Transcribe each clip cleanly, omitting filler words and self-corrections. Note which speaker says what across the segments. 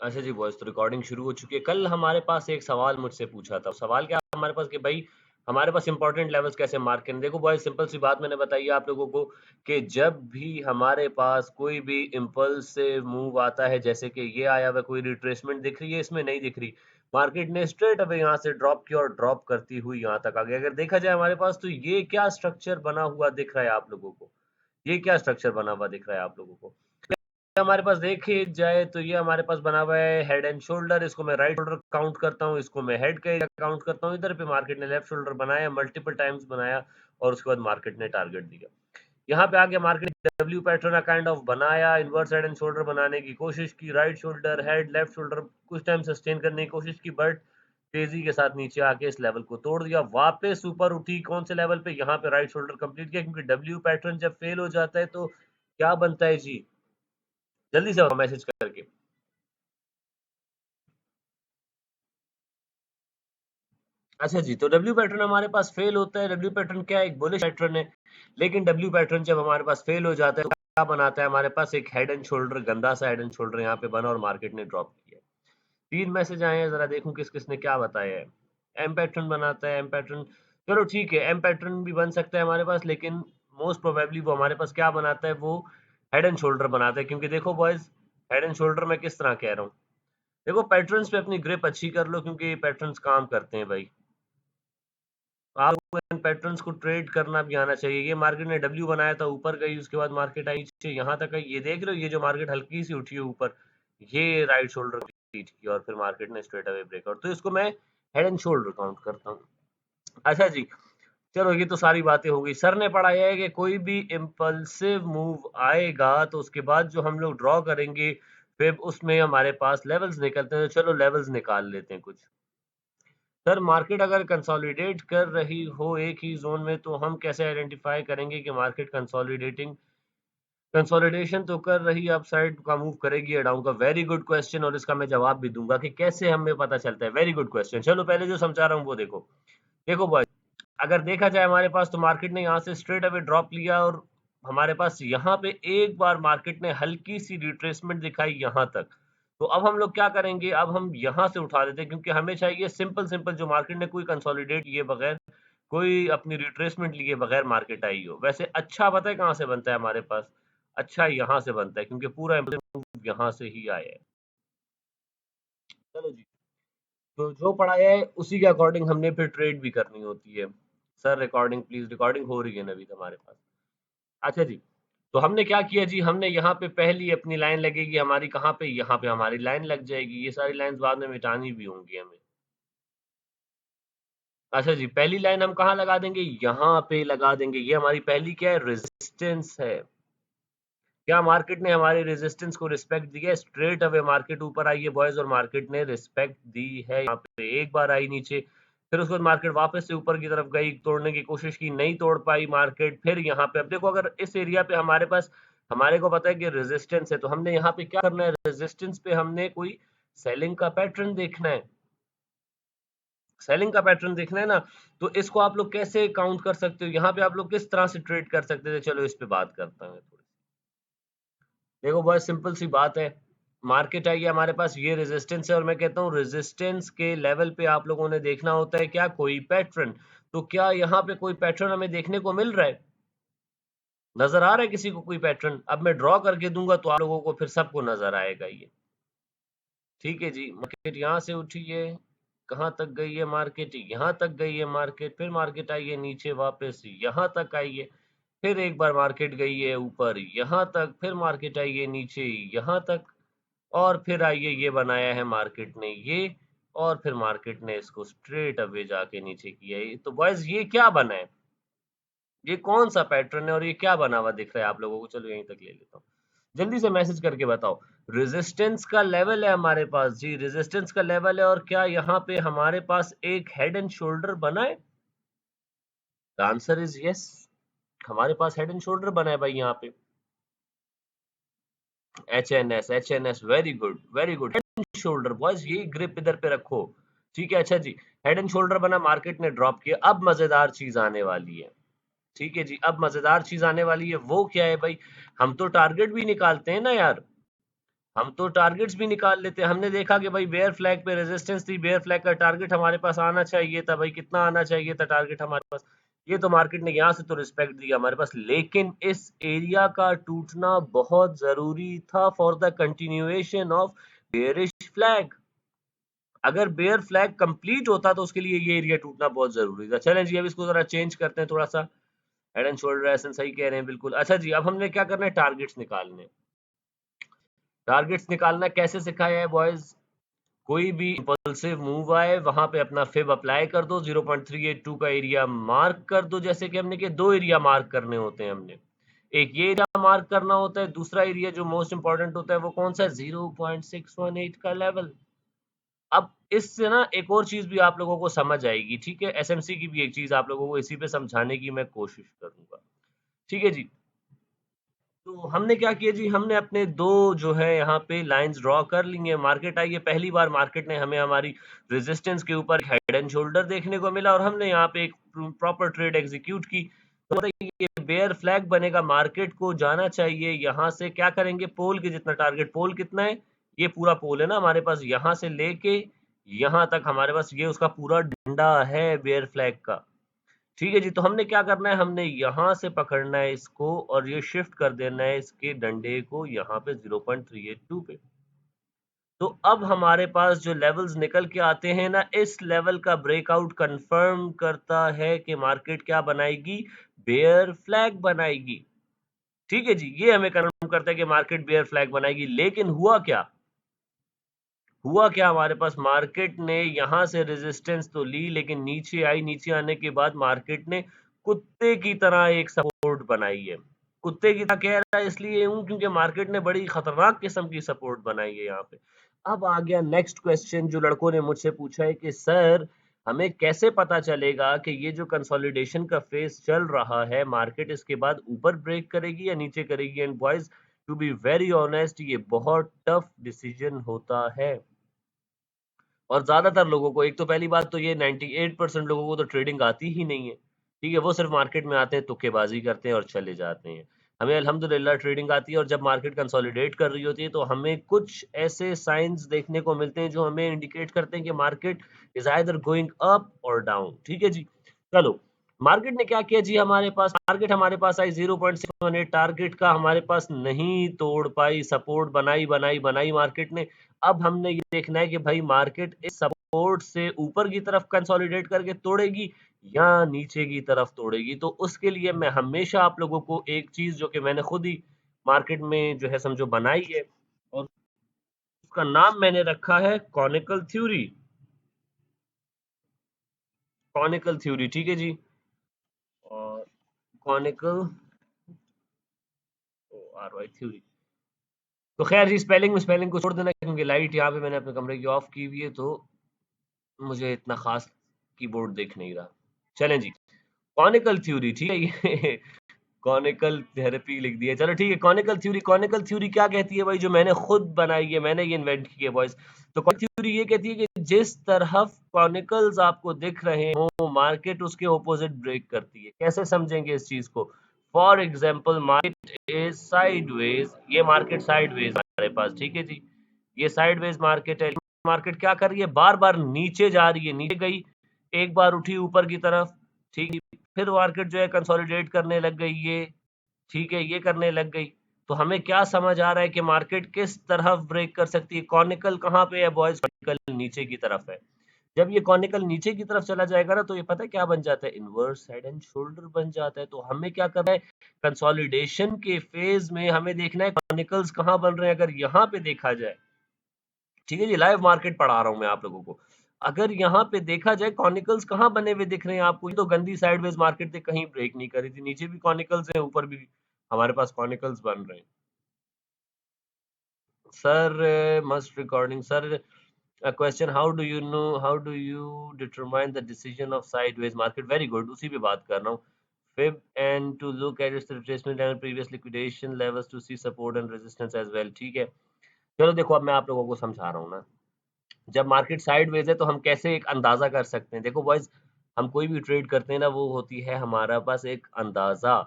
Speaker 1: अच्छा जी बॉयज़, तो रिकॉर्डिंग शुरू हो चुकी है। कल हमारे पास एक सवाल मुझसे पूछा था। सवाल क्या हमारे पास कि भई हमारे पास इम्पोर्टेंट लेवल्स कैसे मार्क करें? देखो बॉयज़, सिंपल सी बात मैंने बताई है आप लोगों को कि जब भी हमारे पास कोई भी इम्पल्सिव मूव आता है, जैसे कि ये आया हुआ कोई रिट्रेसमेंट दिख रही है, इसमें नहीं दिख रही। मार्केट ने स्ट्रेट अवे यहाँ से ड्रॉप किया और ड्रॉप करती हुई यहाँ तक आ गई। अगर देखा जाए हमारे पास, तो ये क्या स्ट्रक्चर बना हुआ दिख रहा है आप लोगों को? ये क्या स्ट्रक्चर बना हुआ दिख रहा है आप लोगों को? हमारे पास देखी जाए तो ये हमारे पास बना हुआ है हेड एंड शोल्डर। इसको मैं राइट शोल्डर काउंट करता हूँ, इसको मैं हेड का एरिया काउंट करता हूँ। इधर पे मार्केट ने लेफ्ट शोल्डर बनाया, मल्टीपल टाइम्स बनाया और उसके बाद मार्केट ने टारगेट दिया। यहाँ पे आगे मार्केट ने डब्ल्यू पैटर्न काइंड ऑफ बनाया, इन्वर्स हेड एंड शोल्डर बनाने की कोशिश की, right shoulder head left shoulder कुछ टाइम सस्टेन करने की कोशिश की, बट तेजी के साथ नीचे आके इस लेवल को तोड़ दिया। वापस ऊपर उठी, कौन से लेवल पे? यहाँ पे राइट शोल्डर कंप्लीट किया, क्योंकि डब्ल्यू पैटर्न जब फेल हो जाता है तो क्या बनता है जी? जल्दी से मैसेज करके। अच्छा जी, तो डब्ल्यू पैटर्न हमारे पास फेल होता है। डब्ल्यू पैटर्न क्या है? एक बुलिश पैटर्न है। लेकिन डब्ल्यू पैटर्न जब हमारे पास फेल हो जाता है तो क्या बनाता है हमारे पास? एक हेड एंड शोल्डर, गंदा सा हेड एंड शोल्डर यहाँ पे बना और मार्केट ने ड्रॉप किया। 3 मैसेज आए हैं, ज़रा देखूँ किस-किस ने क्या बताया है। एम पैटर्न बनाता है, एम पैटर्न, चलो ठीक है, एम पैटर्न भी बन सकता है हमारे पास, लेकिन मोस्ट प्रोबेबली वो हमारे पास क्या बनाता है? वो हेड एंड शोल्डर बनाता है, क्योंकि देखो बॉयज़, हेड एंड शोल्डर मैं किस तरह कह रहा हूँ? देखो पैटर्न्स पे अपनी ग्रिप अच्छी कर लो, क्योंकि ये पैटर्न्स काम करते हैं भाई। आपको इन पैटर्न्स को ट्रेड करना भी आना चाहिए। ये मार्केट ने डब्ल्यू बनाया था, ऊपर गई, उसके बाद मार्केट आई नीचे, यहाँ तक आई। ये देख रहे हो, ये जो मार्केट हल्की सी उठी है ऊपर, ये राइट शोल्डर कंप्लीट की और फिर मार्केट ने स्ट्रेट अवे ब्रेकआउट, तो इसको मैं हेड एंड शोल्डर काउंट करता हूँ। अच्छा जी, चलो ये तो सारी बातें हो गई। सर ने पढ़ाया है कि कोई भी इम्पल्सिव मूव आएगा तो उसके बाद जो हम लोग ड्रॉ करेंगे, फिर उसमें हमारे पास लेवल्स निकलते हैं। तो चलो लेवल्स निकाल लेते हैं कुछ। सर, मार्केट अगर कंसोलिडेट कर रही हो एक ही ज़ोन में, तो हम कैसे आइडेंटिफ़ाई करेंगे कि मार्केट कंसोलिडेशन तो कर रही है, अपसाइड का मूव करेगी या डाउन का? वेरी गुड क्वेश्चन, और इसका मैं जवाब भी दूँगा कि कैसे हमें पता चलता है। Very good question. चलो पहले जो समझा रहा हूँ वो देखो। देखो बॉयज़, अगर देखा जाए हमारे पास, तो मार्केट ने यहाँ से स्ट्रेट अवे ड्रॉप लिया और हमारे पास यहाँ पे एक बार मार्केट ने हल्की सी रिट्रेसमेंट दिखाई यहाँ तक। तो अब हम लोग क्या करेंगे? अब हम यहाँ से उठा देते हैं, क्योंकि हमें चाहिए सिंपल सिंपल, जो मार्केट ने कोई कंसोलिडेट किए बगैर, कोई अपनी रिट्रेसमेंट लिए बगैर मार्केट आई हो। वैसे अच्छा पता है कहाँ से बनता है हमारे पास? अच्छा यहाँ से बनता है, क्योंकि पूरा मूव यहाँ से ही आया है। चलो जी, तो जो पढ़ाया है उसी के अकॉर्डिंग हमने फिर ट्रेड भी करनी होती है। सर रिकॉर्डिंग प्लीज, रिकॉर्डिंग हो रही है नवीद हमारे पास। अच्छा जी, तो हमने क्या किया जी? हमने यहाँ पे पहली अपनी लाइन लगेगी हमारी, कहाँ पे? यहाँ पे हमारी लाइन लग जाएगी। ये सारी लाइंस बाद में मिटानी भी होंगी हमें। अच्छा जी, पहली लाइन हम कहाँ लगा देंगे? यहाँ पे लगा देंगे। ये हमारी पहली क्या है? रेजिस्टेंस है। क्या मार्केट ने हमारे रेजिस्टेंस को रिस्पेक्ट दी है? स्ट्रेट अवे मार्केट ऊपर आई है बॉयज, और मार्केट ने रिस्पेक्ट दी है। यहाँ पे एक बार आई नीचे, फिर उसके बाद मार्केट वापस से ऊपर की तरफ गई, तोड़ने की कोशिश की, नहीं तोड़ पाई मार्केट। फिर यहाँ पे अब देखो, अगर इस एरिया पे हमारे पास, हमारे को पता है कि रेजिस्टेंस है, तो हमने यहाँ पे क्या करना है? रेजिस्टेंस पे हमने कोई सेलिंग का पैटर्न देखना है। सेलिंग का पैटर्न देखना है ना, तो इसको आप लोग कैसे काउंट कर सकते हो? यहाँ पे आप लोग किस तरह से ट्रेड कर सकते थे? चलो इस पे बात करता हूँ थोड़ी। देखो बहुत सिंपल सी बात है। मार्केट आई है हमारे पास, ये रेजिस्टेंस है, और मैं कहता हूँ रेजिस्टेंस के लेवल पे आप लोगों ने देखना होता है क्या? कोई पैटर्न। तो क्या यहाँ पे कोई पैटर्न हमें देखने को मिल रहा है? नजर आ रहा है किसी को कोई पैटर्न? अब मैं ड्रॉ करके दूंगा तो आप लोगों को फिर सबको नजर आएगा ये। ठीक है जी, मार्केट यहाँ से उठी है, कहाँ तक गई है मार्केट? यहाँ तक गई है मार्केट, फिर मार्केट आई है नीचे वापस, यहाँ तक आई है, फिर एक बार मार्केट गई है ऊपर यहाँ तक, फिर मार्केट आई है नीचे यहाँ तक, और फिर आइए ये बनाया है मार्केट ने ये, और फिर मार्केट ने इसको स्ट्रेट अवे जाके नीचे किया है। तो बॉयज ये क्या बना है? ये कौन सा पैटर्न है और ये क्या बना हुआ दिख रहा है आप लोगों को? चलो यहीं तक ले लेता हूँ। जल्दी से मैसेज करके बताओ। रेजिस्टेंस का लेवल है हमारे पास जी, रेजिस्टेंस का लेवल है, और क्या यहाँ पे हमारे पास एक हेड एंड शोल्डर बना है? The answer is yes. हमारे पास हेड एंड शोल्डर बना है भाई यहाँ पे। H N S, very good very good. Head and shoulder boys, ये ग्रिप इधर पे रखो। ठीक है, अच्छा जी, हेड एंड शोल्डर बना, मार्केट ने ड्रॉप किया। अब मजेदार चीज आने वाली है। ठीक है जी, अब मजेदार चीज आने वाली है। वो क्या है भाई? हम तो टारगेट भी निकालते हैं ना यार। हम तो टारगेट्स भी निकाल लेते हैं। हमने देखा कि भाई बेयर फ्लैग पे रेजिस्टेंस थी, बेयर फ्लैग का टारगेट हमारे पास आना चाहिए था, भाई कितना आना चाहिए था टारगेट हमारे पास, ये तो मार्केट ने यहाँ से तो रिस्पेक्ट दिया हमारे पास, लेकिन इस एरिया का टूटना बहुत जरूरी था for the continuation of bearish flag. अगर बेयर फ्लैग कंप्लीट होता तो उसके लिए ये एरिया टूटना बहुत जरूरी था। चलें जी, अब इसको जरा चेंज करते हैं थोड़ा सा। हेड एंड शोल्डर ऐसे सही कह रहे हैं बिल्कुल। अच्छा जी, अब हमने क्या करना है, टारगेट्स निकालने। टारगेट्स निकालना कैसे सिखाया है बॉयज, कोई भी इंपल्सिव मूव आए वहां पे अपना फिब अप्लाई कर दो, 0.382 का एरिया मार्क कर दो। जैसे कि हमने के दो एरिया मार्क करने होते हैं हमने, एक ये एरिया मार्क करना होता है, दूसरा एरिया जो मोस्ट इंपॉर्टेंट होता है वो कौन सा है, 0.618 का लेवल। अब इससे ना एक और चीज भी आप लोगों को समझ आएगी, ठीक है, एसएमसी की भी एक चीज आप लोगों को इसी पे समझाने की मैं कोशिश करूंगा, ठीक है जी। तो हमने क्या किया जी, हमने अपने दो जो है यहाँ पे लाइंस ड्रॉ कर ली है। मार्केट आई है, पहली बार मार्केट ने हमें हमारी रेजिस्टेंस के ऊपर हेड एंड शोल्डर देखने को मिला और हमने यहाँ पे एक प्रॉपर ट्रेड एग्जीक्यूट की। तो बताइए ये बेयर फ्लैग बनेगा, मार्केट को जाना चाहिए यहाँ से, क्या करेंगे, पोल के जितना टारगेट, पोल कितना है, ये पूरा पोल है ना हमारे पास, यहाँ से लेके यहाँ तक हमारे पास ये उसका पूरा डंडा है बेयर फ्लैग का, ठीक है जी। तो हमने क्या करना है, हमने यहाँ से पकड़ना है इसको और ये शिफ्ट कर देना है इसके डंडे को यहाँ पे 0.382 पे। तो अब हमारे पास जो लेवल्स निकल के आते हैं ना, इस लेवल का ब्रेकआउट कंफर्म करता है कि मार्केट क्या बनाएगी, बेयर फ्लैग बनाएगी, ठीक है जी। ये हमें कंफर्म करता है कि मार्केट बेयर फ्लैग बनाएगी। लेकिन हुआ क्या, हुआ क्या, हमारे पास मार्केट ने यहां से रेजिस्टेंस तो ली लेकिन नीचे आई, नीचे आने के बाद मार्केट ने कुत्ते की तरह एक सपोर्ट बनाई है। कुत्ते की तरह कह रहा है इसलिए हूं क्योंकि मार्केट ने बड़ी खतरनाक किस्म की सपोर्ट बनाई है यहाँ पे। अब आ गया नेक्स्ट क्वेश्चन जो लड़कों ने मुझसे पूछा है कि सर हमें कैसे पता चलेगा कि ये जो कंसोलिडेशन का फेज चल रहा है मार्केट इसके बाद ऊपर ब्रेक करेगी या नीचे करेगी। And boys to be very honest ये बहुत टफ डिसीजन होता है और ज्यादातर लोगों को, एक तो पहली बात तो ये 98% लोगों को तो ट्रेडिंग आती ही नहीं है, ठीक है, वो सिर्फ मार्केट में आते हैं, तुक्केबाजी करते हैं और चले जाते हैं। हमें अल्हम्दुलिल्लाह ट्रेडिंग आती है और जब मार्केट कंसोलिडेट कर रही होती है तो हमें कुछ ऐसे साइंस देखने को मिलते हैं जो हमें इंडिकेट करते हैं कि market is either going up और डाउन, ठीक है जी। चलो, मार्केट ने क्या किया जी, हमारे पास टारगेट हमारे पास आई 0.618, टारगेट का हमारे पास नहीं तोड़ पाई, सपोर्ट बनाई बनाई बनाई मार्केट ने। अब हमने ये देखना है कि भाई मार्केट इस सपोर्ट से ऊपर की तरफ कंसोलिडेट करके तोड़ेगी या नीचे की तरफ तोड़ेगी। तो उसके लिए मैं हमेशा आप लोगों को एक चीज जो कि मैंने खुद ही मार्केट में जो है समझो बनाई है और उसका नाम मैंने रखा है कॉनिकल थ्योरी। कॉनिकल थ्योरी, ठीक है जी। और कॉनिकल आर वाई थ्योरी। तो खैर जी, स्पेलिंग को छोड़ देना क्योंकि लाइट यहाँ पे मैंने अपने कमरे की ऑफ की हुई है तो मुझे इतना खास कीबोर्ड दिख नहीं रहा। चलें जी, कॉनिकल थ्योरी, ठीक है, ये कॉनिकल थेरेपी लिख दिया, चलो ठीक है। कॉनिकल थ्योरी, कॉनिकल थ्योरी क्या कहती है भाई, जो मैंने खुद बनाई है, मैंने ये इन्वेंट की है बॉयज। तो कॉनिकल थ्योरी ये कहती है कि जिस तरफ कॉनिकल्स आपको दिख रहे हो मार्केट उसके ऑपोजिट ब्रेक करती है। कैसे समझेंगे इस चीज को, for example market is sideways, ये मार्केट साइडवेज हमारे पास, ठीक है जी, ये साइडवेज मार्केट है। मार्केट क्या कर रही है, बार बार नीचे जा रही है, नीचे गई, एक बार उठी ऊपर की तरफ, ठीक है, फिर मार्केट जो है कंसोलिडेट करने लग गई, ये ठीक है, ये करने लग गई। तो हमें क्या समझ आ रहा है कि मार्केट किस तरफ ब्रेक कर सकती है, कॉनिकल कहाँ पे है बॉयज, कॉनिकल नीचे की तरफ है। जब ये कॉनिकल नीचे की तरफ चला जाएगा ना तो ये पता है क्या बन जाता है, इनवर्स हेड एंड शोल्डर बन जाता है। तो हमें क्या करना है, कंसोलिडेशन के फेज में हमें देखना है कॉनिकल्स कहाँ बन रहे हैं। अगर यहाँ पे देखा जाए, ठीक है जी, लाइव मार्केट पढ़ा रहा हूं मैं आप लोगों को, अगर यहाँ पे देखा जाए कॉनिकल्स कहाँ बने हुए दिख रहे हैं आपको, ये तो गंदी साइडवेज मार्केट थी, कहीं ब्रेक नहीं करी थी, नीचे भी कॉनिकल्स है, ऊपर भी हमारे पास कॉनिकल्स बन रहे हैं। Sir must recording sir, question, how do you determine the decision of sideways market, very good, उसी पे बात कर रहा हूँ। Fib and to look at its retracement and previous liquidation levels to see support and resistance as well, ठीक है। चलो देखो, अब मैं आप लोगों को समझा रहा हूँ ना, जब मार्केट साइडवेज है तो हम कैसे एक अंदाजा कर सकते हैं। देखो बॉयज, हम कोई भी ट्रेड करते हैं ना, वो होती है हमारा पास एक अंदाजा,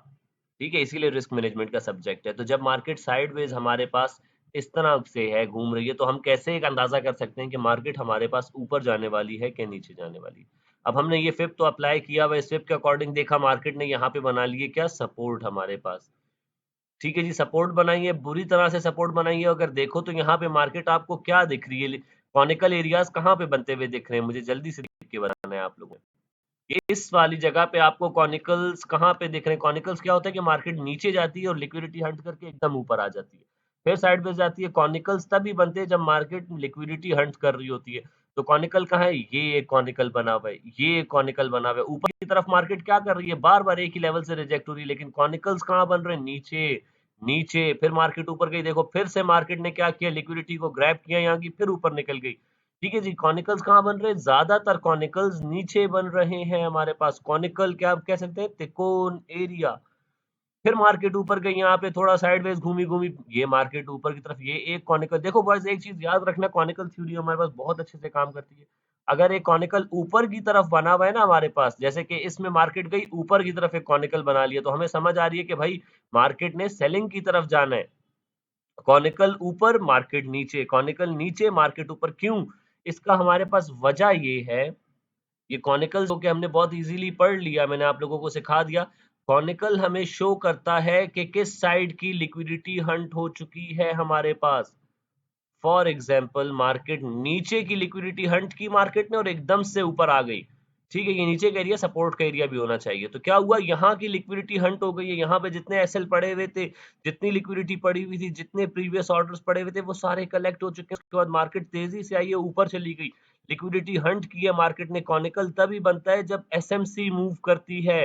Speaker 1: ठीक है, इसीलिए रिस्क मैनेजमेंट का सब्जेक्ट है। तो जब मार्केट साइडवेज हमारे पास इस तरह से है, घूम रही है, तो हम कैसे एक अंदाजा कर सकते हैं कि मार्केट हमारे पास ऊपर जाने वाली है कि नीचे जाने वाली है। अब हमने ये फिब तो अप्लाई किया, वह फिब के अकॉर्डिंग देखा मार्केट ने यहाँ पे बना लिए क्या, सपोर्ट हमारे पास। ठीक है जी, सपोर्ट बनाई है, बुरी तरह से सपोर्ट बनाई है। अगर देखो तो यहाँ पे मार्केट आपको क्या दिख रही है, कॉनिकल एरियाज कहाँ पे बनते हुए दिख रहे हैं, मुझे जल्दी से देख के बताना है आप लोगों को। ये इस वाली जगह पे आपको कॉनिकल्स कहाँ पे दिख रहे हैं। कॉनिकल्स क्या होता है कि मार्केट नीचे जाती है और लिक्विडिटी हंट करके एकदम ऊपर आ जाती है, फिर साइडवेज जाती है। कॉनिकल्स तभी बनते हैं जब मार्केट लिक्विडिटी हंट कर रही होती है। तो कॉनिकल कहाँ है, ये एक कॉनिकल बना हुआ है, ये एक कॉनिकल बना हुआ है। ऊपर की तरफ मार्केट क्या कर रही है, बार बार एक ही लेवल से रिजेक्ट हो रही है, लेकिन कॉनिकल्स कहाँ बन रहे हैं, नीचे नीचे। फिर मार्केट ऊपर गई, देखो फिर से मार्केट ने क्या किया, लिक्विडिटी को ग्रैब किया यहाँ की, फिर ऊपर निकल गई। ठीक है जी, कॉनिकल्स कहाँ बन रहे हैं, ज्यादातर कॉनिकल्स नीचे बन रहे हैं हमारे पास। कॉनिकल क्या आप कह सकते हैं, त्रिकोण एरिया। फिर मार्केट ऊपर गई, यहाँ पे थोड़ा साइडवेज घूमी घूमी, ये मार्केट ऊपर की तरफ, ये एक कॉनिकल। देखो बॉयज एक चीज याद रखना, कॉनिकल थ्योरी हमारे पास बहुत अच्छे से काम करती है। अगर एक कॉनिकल ऊपर की तरफ बना हुआ है ना हमारे पास, जैसे कि इसमें मार्केट गई ऊपर की तरफ, एक कॉनिकल बना लिया, तो हमें समझ आ रही है कि भाई मार्केट ने सेलिंग की तरफ जाना है। कॉनिकल ऊपर मार्केट नीचे, कॉनिकल नीचे मार्केट ऊपर, क्यों, इसका हमारे पास वजह ये है, ये कॉनिकल्स होके हमने बहुत इजीली पढ़ लिया, मैंने आप लोगों को सिखा दिया। कॉनिकल हमें शो करता है कि किस साइड की लिक्विडिटी हंट हो चुकी है हमारे पास। फॉर एग्जाम्पल मार्केट नीचे की लिक्विडिटी हंट की मार्केट ने और एकदम से ऊपर आ गई। ठीक है, ये नीचे का एरिया सपोर्ट का एरिया भी होना चाहिए। तो क्या हुआ, यहाँ की लिक्विडिटी हंट हो गई है, यहाँ पे जितने एसएल पड़े हुए थे, जितनी लिक्विडिटी पड़ी हुई थी, जितने प्रीवियस ऑर्डर्स पड़े हुए थे, वो सारे कलेक्ट हो चुके हैं। उसके बाद मार्केट तेजी से आई है, ऊपर चली गई, लिक्विडिटी हंट की है मार्केट ने। कॉनिकल तभी बनता है जब एसएमसी मूव करती है,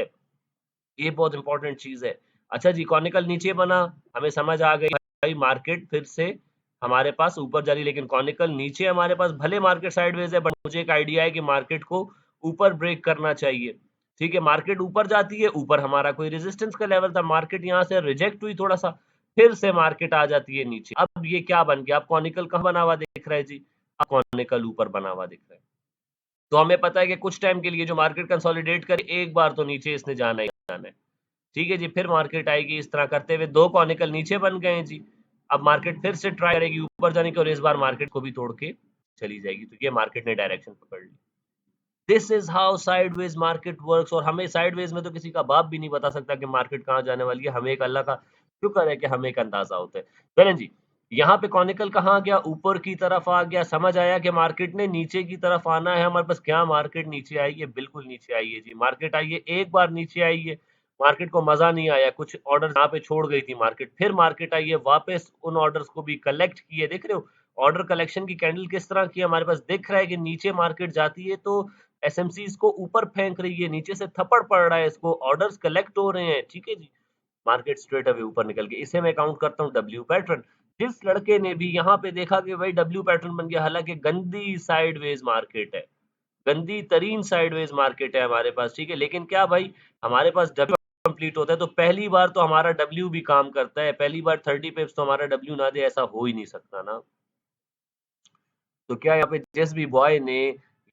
Speaker 1: ये बहुत इंपॉर्टेंट चीज है। अच्छा जी, कॉनिकल नीचे बना, हमें समझ आ गई भाई मार्केट फिर से हमारे पास ऊपर जा रही, लेकिन कॉनिकल नीचे हमारे पास, भले मार्केट साइडवेज है बट मुझे एक आइडिया है कि मार्केट को ऊपर ब्रेक करना चाहिए। ठीक है, मार्केट ऊपर जाती है, ऊपर हमारा कोई रेजिस्टेंस का लेवल था, मार्केट यहाँ से रिजेक्ट हुई थोड़ा सा, फिर से मार्केट आ जाती है नीचे। अब ये क्या बन गया, अब कॉनिकल कहाँ बना हुआ दिख रहा है जी, अब कॉनिकल ऊपर बना हुआ दिख रहा है। तो हमें पता है कि कुछ टाइम के लिए जो मार्केट कंसोलिडेट करे, एक बार तो नीचे इसने जाना ही जाना है। ठीक है जी, फिर मार्केट आएगी, इस तरह करते हुए दो कॉनिकल नीचे बन गए हैं जी। अब मार्केट फिर से ट्राई करेगी ऊपर जाने की, और इस बार मार्केट को भी तोड़ के चली जाएगी। तो ये मार्केट ने डायरेक्शन पकड़ ली। This is how sideways market works. और हमें साइडवेज में तो किसी का बाप भी नहीं बता सकता कि मार्केट कहाँ जाने वाली है, हमें एक अल्लाह का शुक्र है कि हमें एक अंदाजा होता है। चलें जी, यहाँ पे कॉनिकल कहाँ गया, ऊपर की तरफ आ गया। समझ आया कि मार्केट ने नीचे की तरफ आना है हमारे पास। क्या मार्केट नीचे आई है, बिल्कुल नीचे आई है जी। मार्केट आई है, एक बार नीचे आई है, मार्केट को मजा नहीं आया, कुछ ऑर्डर यहाँ पे छोड़ गई थी मार्केट, फिर मार्केट आई है वापस, उन ऑर्डर्स को भी कलेक्ट किए। देख रहे हो ऑर्डर कलेक्शन की कैंडल किस तरह की हमारे पास दिख रहा है कि नीचे मार्केट जाती है तो एसएमसी इसको ऊपर फेंक रही है, नीचे से थप्पड़ पड़ रहा है, इसको ऑर्डर्स कलेक्ट हो रहे हैं। ठीक है जी, मार्केट स्ट्रेट अवे ऊपर निकल गई। इसे मैं काउंट करता हूँ डब्ल्यू पैटर्न। जिस लड़के ने भी यहाँ पे देखा कि भाई डब्ल्यू पैटर्न बन गया, हालांकि गंदी साइडवेज मार्केट है, गंदी तरीन साइडवेज मार्केट है हमारे पास। ठीक है, लेकिन क्या भाई, हमारे पास डब्ल्यू कंप्लीट होता है तो पहली बार तो हमारा डब्ल्यू भी काम करता है। पहली बार 30 पिप्स तो हमारा डब्ल्यू ना दे, ऐसा हो ही नहीं सकता ना। तो क्या यहाँ पे जिस भी बॉय ने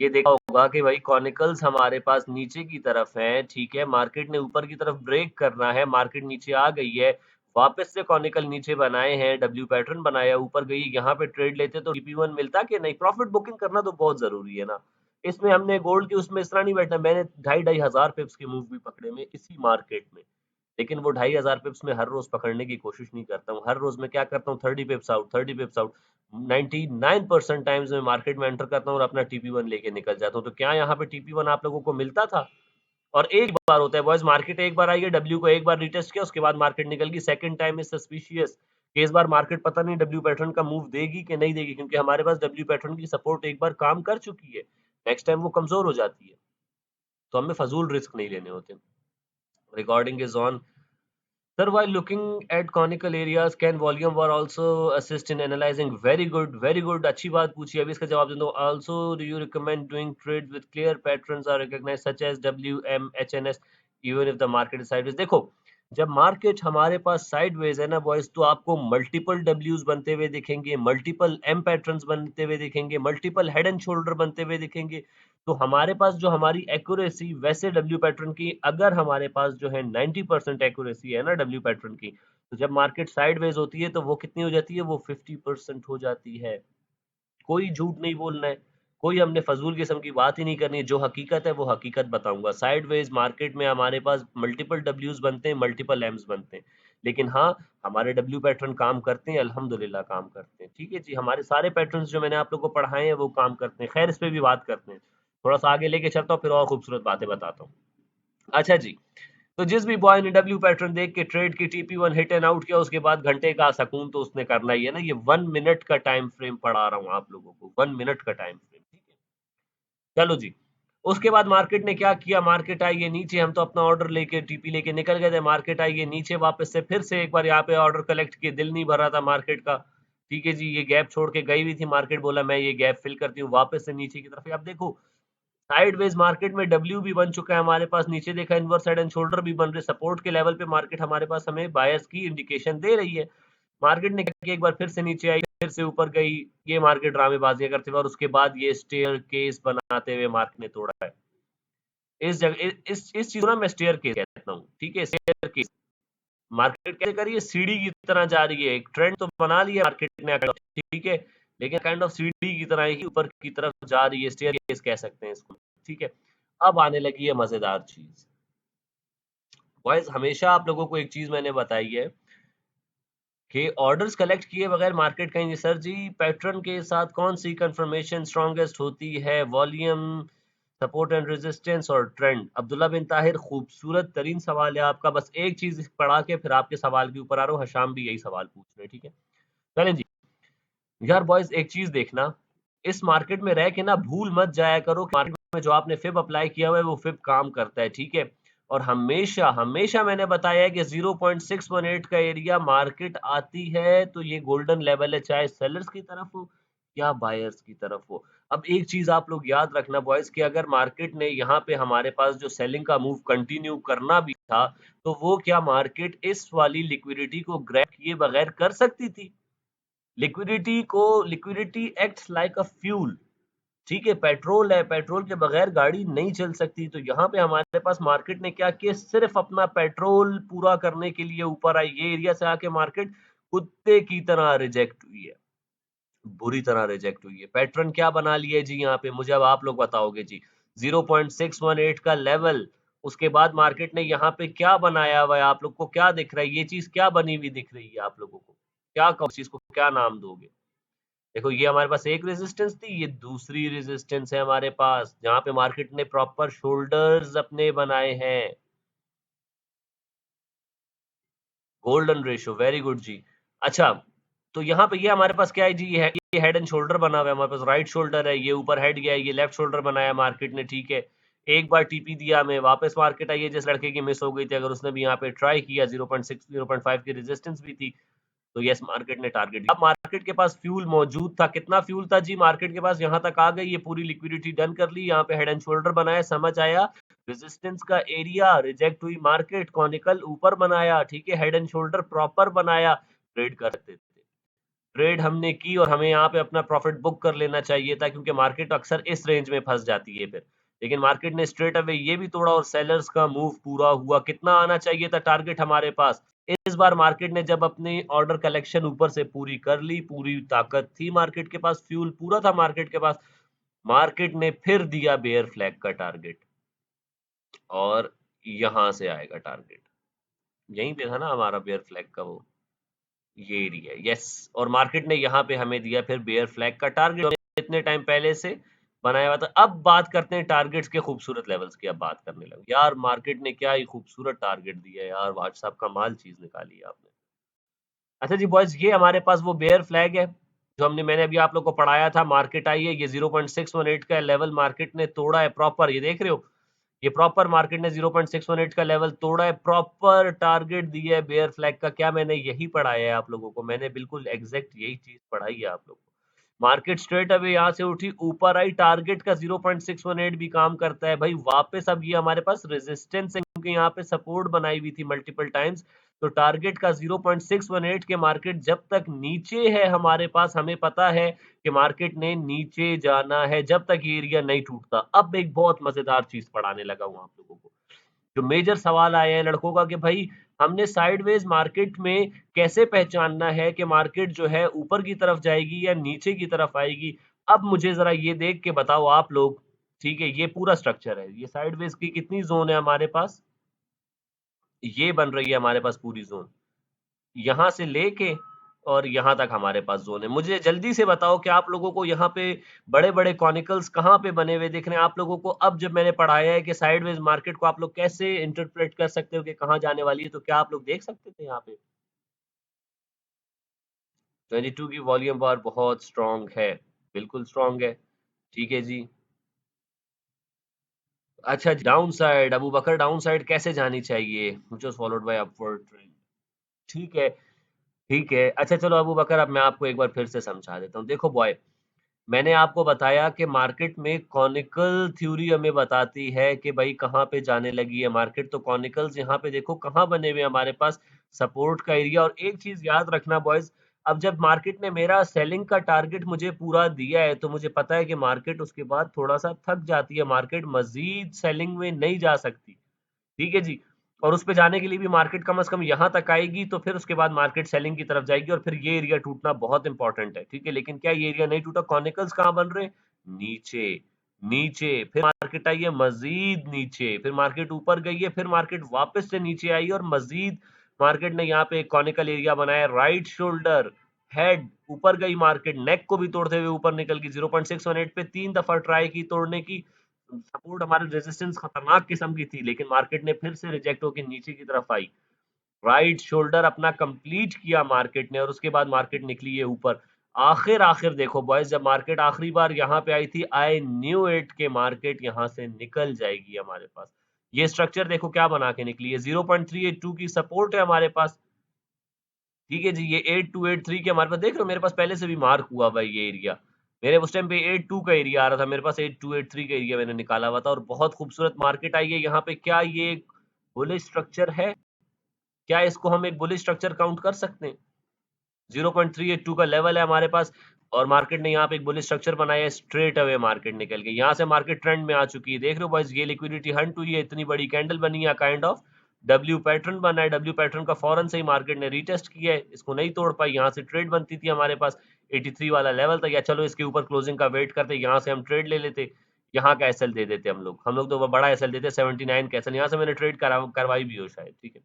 Speaker 1: ये देखा होगा कि भाई कॉनिकल्स हमारे पास नीचे की तरफ हैं, ठीक है, मार्केट ने ऊपर की तरफ ब्रेक करना है, मार्केट नीचे आ गई है, वापस से कॉनिकल नीचे बनाए हैं, डब्ल्यू पैटर्न बनाया, ऊपर गई, यहाँ पे ट्रेड लेते तो टीपी1 मिलता कि नहीं। प्रॉफिट बुकिंग करना तो बहुत जरूरी है ना, इसमें हमने गोल्ड के उसमें इस तरह नहीं बैठना। मैंने 2,500 पिप्स के मूव भी पकड़े में इसी मार्केट में, लेकिन वो 2,500 पिप्स में हर रोज पकड़ने की कोशिश नहीं करता हूँ। हर रोज मैं क्या करता हूँ, 30 पिप्स आउट, 30 पिप्स आउट। 99% टाइम्स मैं मार्केट में एंटर करता हूँ और अपना टीपी1 लेके निकल जाता हूँ। तो क्या यहाँ पे टीपी1 आप लोगों को मिलता था? और एक बार होता है बॉयज, मार्केट एक बार आई है, डब्ल्यू को एक बार रिटेस्ट किया, उसके बाद मार्केट निकल गई। सेकंड टाइम इज सस्पिशियस कि इस बार मार्केट पता नहीं डब्ल्यू पैटर्न का मूव देगी कि नहीं देगी, क्योंकि हमारे पास डब्ल्यू पैटर्न की सपोर्ट एक बार काम कर चुकी है, नेक्स्ट टाइम वो कमजोर हो जाती है। तो हमें फजूल रिस्क नहीं लेने होते। Recording is on. Sir, while looking at conical areas, can volume bar also assist in analyzing? Very good, very good. अच्छी बात पूछी, अभी इसका जवाब दे दो। Also, do you recommend doing trades with clear patterns are recognized such as WM, HNS, even if the market is sideways? देखो, जब market हमारे पास साइडवेज है ना बॉयज, तो आपको मल्टीपल डब्ल्यूज बनते हुए दिखेंगे, मल्टीपल एम पैटर्न्स बनते हुए दिखेंगे, मल्टीपल हेड एंड शोल्डर बनते हुए दिखेंगे। तो हमारे पास जो हमारी एक्यूरेसी वैसे डब्ल्यू पैटर्न की, अगर हमारे पास जो है 90% एक्यूरेसी है ना डब्ल्यू पैटर्न की, तो जब मार्केट साइडवेज होती है तो वो कितनी हो जाती है, वो 50% हो जाती है। कोई झूठ नहीं बोलना है, कोई हमने फजूल किस्म की बात ही नहीं करनी है, जो हकीकत है वो हकीकत बताऊंगा। साइडवेज मार्केट में हमारे पास मल्टीपल डब्ल्यूज बनते हैं, मल्टीपल एम्स बनते हैं, लेकिन हाँ, हमारे डब्ल्यू पैटर्न काम करते हैं, अल्हम्दुलिल्लाह काम करते हैं। ठीक है जी, हमारे सारे पैटर्न जो मैंने आप लोग को पढ़ाए हैं वो काम करते हैं। खैर, इस पे भी बात करते हैं, थोड़ा सा आगे लेके चलता हूँ, फिर और खूबसूरत बातें बताता हूँ। अच्छा जी, तो जिस भी बॉय ने डब्ल्यू पैटर्न देख के ट्रेड की TP1 हिट एंड आउट किया, उसके बाद घंटे का सुकून तो उसने करना ही है ना। ये 1 मिनट का टाइम फ्रेम पढ़ा रहा हूँ आप लोगों को, 1 मिनट का टाइम फ्रेम। ठीक है, चलो जी। उसके बाद मार्केट ने क्या किया, मार्केट आई है नीचे, हम तो अपना ऑर्डर लेके टीपी लेके निकल गए थे। मार्केट आई है नीचे वापस से, फिर से एक बार यहाँ पे ऑर्डर कलेक्ट किए, दिल नहीं भर रहा था मार्केट का। ठीक है जी, ये गैप छोड़ के गई हुई थी मार्केट, बोला मैं ये गैप फिल करती हूँ, वापस से नीचे की तरफ। अब देखो, साइडवेज मार्केट में डब्ल्यू भी बन चुका है हमारे पास, नीचे देखा इनवर्स हेड एंड शोल्डर भी बन रहे, सपोर्ट के लेवल पे मार्केट हमारे पास हमें बायर्स की इंडिकेशन दे रही है। मार्केट ने क्या किया, एक बार फिर से नीचे आई, फिर से ऊपर गई। ये मार्केट ड्रामेबाजियां करते हुए और उसके बाद ये स्टेयर केस बनाते हुए मार्केट ने तोड़ा है। इस जगह इस चीज को ना मैं स्टेयर केस कहता हूँ। ठीक है, स्टेयर केस। मार्केट कैसे कर रही है, सीढ़ी की तरह जा रही है, एक ट्रेंड तो बना लिया मार्केट ने, ठीक है, लेकिन काइंड ऑफ सीढ़ी की तरह ही ऊपर की तरफ जा रही है, स्टेयर केस कह सकते हैं इसको। ठीक है, अब आने लगी है मजेदार चीज। बॉयज, हमेशा आप लोगों को एक चीज मैंने बताई है कि ऑर्डर्स कलेक्ट किए बगैर मार्केट कहीं नहीं। सर जी, पैटर्न के साथ कौन सी कंफर्मेशन स्ट्रॉन्गेस्ट होती है, वॉल्यूम, सपोर्ट एंड रेजिस्टेंस और ट्रेंड? अब्दुल्ला बिन ताहिर, खूबसूरत तरीन सवाल है आपका। बस एक चीज पढ़ा के फिर आपके सवाल के ऊपर आ रहा हूँ। हशाम भी यही सवाल पूछ रहे हैं, ठीक है। चलें जी। यार बॉयज, एक चीज देखना, इस मार्केट में रह के ना भूल मत जाया करो कि मार्केट में जो आपने फिब अप्लाई किया हुआ है वो फिब काम करता है। ठीक है, और हमेशा हमेशा मैंने बताया है कि 0.618 का एरिया मार्केट आती है तो ये गोल्डन लेवल है, चाहे सेलर्स की तरफ हो या बायर्स की तरफ हो। अब एक चीज आप लोग याद रखना बॉयज, कि अगर मार्केट ने यहाँ पे हमारे पास जो सेलिंग का मूव कंटिन्यू करना भी था, तो वो क्या मार्केट इस वाली लिक्विडिटी को ग्रैब किए बगैर कर सकती थी? Liquidity acts like a fuel. ठीक है, पेट्रोल है, पेट्रोल के बगैर गाड़ी नहीं चल सकती। तो यहाँ पे हमारे पास मार्केट ने क्या किया, सिर्फ अपना पेट्रोल पूरा करने के लिए ऊपर आई। ये एरिया से आके मार्केट कुत्ते की तरह रिजेक्ट हुई है, बुरी तरह रिजेक्ट हुई है। पैटर्न क्या बना लिया जी यहाँ पे, मुझे अब आप लोग बताओगे जी। 0.618 का लेवल, उसके बाद मार्केट ने यहाँ पे क्या बनाया हुआ है, आप लोग को क्या दिख रहा है, ये चीज क्या बनी हुई दिख रही है आप लोगों को? क्या कहो, चीज को क्या नाम दोगे? देखो, ये हमारे पास एक रेजिस्टेंस थी, ये दूसरी रेजिस्टेंस है हमारे पास, जहां पे मार्केट ने प्रॉपर शोल्डर्स अपने बनाए हैं। गोल्डन रेशियो, वेरी गुड जी। अच्छा, तो यहाँ पे ये हमारे पास क्या है जी, ये हेड एंड शोल्डर बना हुआ है हमारे पास, राइट शोल्डर है, ये ऊपर हेड गया है, ये लेफ्ट शोल्डर बनाया मार्केट ने। ठीक है, एक बार टीपी दिया हमें, वापस मार्केट आई है, जिस लड़के की मिस हो गई थी, अगर उसने भी यहाँ पे ट्राई किया, 0.6 0.5 की रेजिस्टेंस भी थी, तो यस, मार्केट ने टारगेट दिया। अब मार्केट के पास फ्यूल मौजूद था, कितना फ्यूल था जी मार्केट के पास, यहाँ तक आ गई, ये पूरी लिक्विडिटी डन कर ली, यहाँ पे हेड एंड शोल्डर बनाया, समझ आया? रेजिस्टेंस का एरिया, रिजेक्ट हुई मार्केट, कॉनिकल ऊपर बनाया, ठीक है, हेड एंड शोल्डर प्रॉपर बनाया, ट्रेड कर सकते थे। ट्रेड हमने की और हमें यहाँ पे अपना प्रॉफिट बुक कर लेना चाहिए था, क्योंकि मार्केट अक्सर इस रेंज में फंस जाती है फिर। लेकिन मार्केट ने स्ट्रेट अवे ये भी तोड़ा और सेलर्स का मूव पूरा हुआ। कितना आना चाहिए था टारगेट हमारे पास? इस बार मार्केट ने जब अपनी ऑर्डर कलेक्शन ऊपर से पूरी कर ली, पूरी ताकत थी मार्केट के पास, फ्यूल पूरा था मार्केट के पास, मार्केट ने फिर दिया बेयर फ्लैग का टारगेट, और यहां से आएगा टारगेट। यहीं पे था ना हमारा बेयर फ्लैग का वो, ये एरिया, यस। और मार्केट ने यहाँ पे हमें दिया फिर बेयर फ्लैग का टारगेट, इतने टाइम पहले से बनाया हुआ था। अब बात करते हैं टारगेट्स के खूबसूरत लेवल्स की। अब बात करने लगे यार, मार्केट ने क्या ही खूबसूरत टारगेट दिया है यार, भाई साहब का माल चीज निकाली है आपने। अच्छा जी बॉयज, ये हमारे पास वो बेयर फ्लैग है जो मैंने अभी आप लोग को पढ़ाया था। मार्केट आई है, ये 0.618 का लेवल मार्केट ने तोड़ा है प्रॉपर, ये देख रहे हो, ये प्रॉपर मार्केट ने 0.618 का लेवल तोड़ा है, प्रॉपर टारगेट दिया है बेयर फ्लैग का। क्या मैंने यही पढ़ाया है आप लोगों को? मैंने बिल्कुल एग्जैक्ट यही चीज पढ़ाई है आप लोगों को। मार्केट स्ट्रेट अवे यहाँ से उठी, ऊपर आई, टारगेट का 0.618 भी काम करता है भाई वापस। अब ये हमारे पास रेजिस्टेंस है, क्योंकि यहाँ पे सपोर्ट बनाई हुई थी मल्टीपल टाइम्स। तो टारगेट का 0.618 के मार्केट जब तक नीचे है हमारे पास, हमें पता है कि मार्केट ने नीचे जाना है जब तक ये एरिया नहीं टूटता। अब एक बहुत मजेदार चीज पढ़ाने लगा हूं आप लोगों को। जो मेजर सवाल आए हैं लड़कों का कि भाई हमने साइडवेज मार्केट में कैसे पहचानना है कि मार्केट जो है ऊपर की तरफ जाएगी या नीचे की तरफ आएगी। अब मुझे जरा ये देख के बताओ आप लोग, ठीक है, ये पूरा स्ट्रक्चर है, ये साइडवेज की कितनी जोन है हमारे पास, ये बन रही है हमारे पास पूरी जोन, यहाँ से लेके और यहाँ तक हमारे पास जोन है। मुझे जल्दी से बताओ कि आप लोगों को यहाँ पे बड़े-बड़े कॉनिकल्स कहाँ पे बने हुए दिख रहे हैं? आप लोगों को अब जब मैंने पढ़ाया है कि साइडवेज मार्केट को आप लोग कैसे इंटरप्रेट कर सकते हो कि कहाँ जाने वाली है, तो क्या आप लोग देख सकते थे यहाँ पे? 22 की वॉल्यूम बार बहुत स्ट्रॉन्ग है, बिल्कुल स्ट्रॉन्ग है। ठीक है जी। अच्छा जी, डाउन साइड, अबू बकर डाउन साइड कैसे जानी चाहिए? Which was followed by upward trend. ठीक है, ठीक है। अच्छा चलो अबू बकर, अब मैं आपको एक बार फिर से समझा देता हूँ। देखो बॉय, मैंने आपको बताया कि मार्केट में कॉनिकल थ्योरी हमें बताती है कि भाई कहाँ पे जाने लगी है मार्केट। तो कॉनिकल्स यहाँ पे देखो कहाँ बने हुए हैं हमारे पास, सपोर्ट का एरिया। और एक चीज याद रखना बॉयज, अब जब मार्केट ने मेरा सेलिंग का टारगेट मुझे पूरा दिया है तो मुझे पता है कि मार्केट उसके बाद थोड़ा सा थक जाती है, मार्केट मजीद सेलिंग में नहीं जा सकती। ठीक है जी। और उस पे जाने के लिए भी मार्केट कम से कम यहाँ तक आएगी, तो फिर उसके बाद मार्केट सेलिंग की तरफ जाएगी और फिर ये एरिया टूटना बहुत इंपॉर्टेंट है। ठीक है, लेकिन क्या ये एरिया नहीं टूटा? कॉनिकल्स कहाँ बन रहे? नीचे, नीचे। फिर मार्केट आई है मजीद नीचे, फिर मार्केट ऊपर गई है, फिर मार्केट वापस से नीचे आई और मजीद मार्केट ने यहाँ पे एक कॉनिकल एरिया बनाया, राइट शोल्डर, हेड, ऊपर गई मार्केट, नेक को भी तोड़ते हुए ऊपर निकल गई। 0.618 पे 3 दफा ट्राई की तोड़ने की, सपोर्ट हमारे रेजिस्टेंस खतरनाक किस्म की थी, लेकिन मार्केट ने फिर से रिजेक्ट होकर नीचे की तरफ आई। राइट शोल्डर अपना कंप्लीट किया मार्केट ने और उसके बाद मार्केट निकली है ऊपर। आखिर आखिर देखो बॉयज, जब मार्केट आखिरी बार यहाँ पे आई थी, आई न्यू इट के मार्केट यहाँ से निकल जाएगी हमारे पास। ये स्ट्रक्चर देखो क्या बना के निकली है, 0.382 की सपोर्ट है हमारे पास। ठीक है जी, ये 8283 के हमारे पास देख रहे हो, मेरे पास पहले से भी मार्क हुआ हुआ है ये एरिया। मेरे उस टाइम पे 82 का एरिया आ रहा था, मेरे पास 8283 का एरिया मैंने निकाला हुआ था और बहुत खूबसूरत मार्केट आई है यहाँ पे। क्या ये एक बुलिश स्ट्रक्चर है? क्या इसको हम एक बुलिश स्ट्रक्चर काउंट कर सकते हैं? 0.382 का लेवल है हमारे पास और मार्केट ने यहाँ पे एक बुलिश स्ट्रक्चर बनाया है, स्ट्रेट अवे मार्केट निकल के यहाँ से मार्केट ट्रेंड में आ चुकी है। देख रहे हो बॉयज, ये लिक्विडिटी हंट हुई है, इतनी बड़ी कैंडल बनी है, काइंड ऑफ डब्ल्यू पैटर्न बना है। डब्ल्यू पैटर्न का फौरन से ही मार्केट ने रीटेस्ट किया है, इसको नहीं तोड़ पाई। यहाँ से ट्रेड बनती थी हमारे पास, 83 वाला लेवल था, या चलो इसके ऊपर क्लोजिंग का वेट करते, यहाँ से हम ट्रेड ले लेते, यहाँ का एसएल दे देते हम लोग तो बड़ा एसएल देते 79 का एसएल, यहाँ से मैंने ट्रेड करवाई भी हो शायद। ठीक है,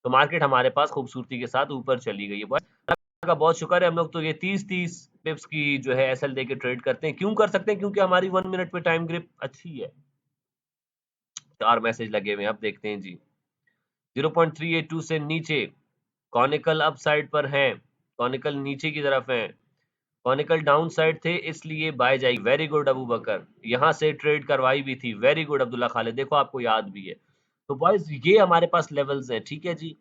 Speaker 1: तो मार्केट हमारे पास खूबसूरती के साथ ऊपर चली गई है। का बहुत शुक्र है, हम लोग तो ये 30-30 पिप्स की जो है एसएल देके ट्रेड करते हैं। क्यों कर सकते हैं? क्योंकि हमारी 1 मिनट पे टाइम ग्रिप अच्छी है। 4 मैसेज लगे हुए हैं, अब देखते हैं जी। 0.382 से नीचे कॉनिकल अप साइड पर हैं, कॉनिकल नीचे की तरफ हैं, कॉनिकल डाउन साइड थे, इसलिए बाय जाएगी। वेरी गुड अबू बकर, यहाँ से ट्रेड करवाई भी थी। वेरी गुड अब्दुल्ला खालिद, देखो आपको याद भी है। तो बॉयज ये हमारे पास लेवल्स हैं। ठीक है जी,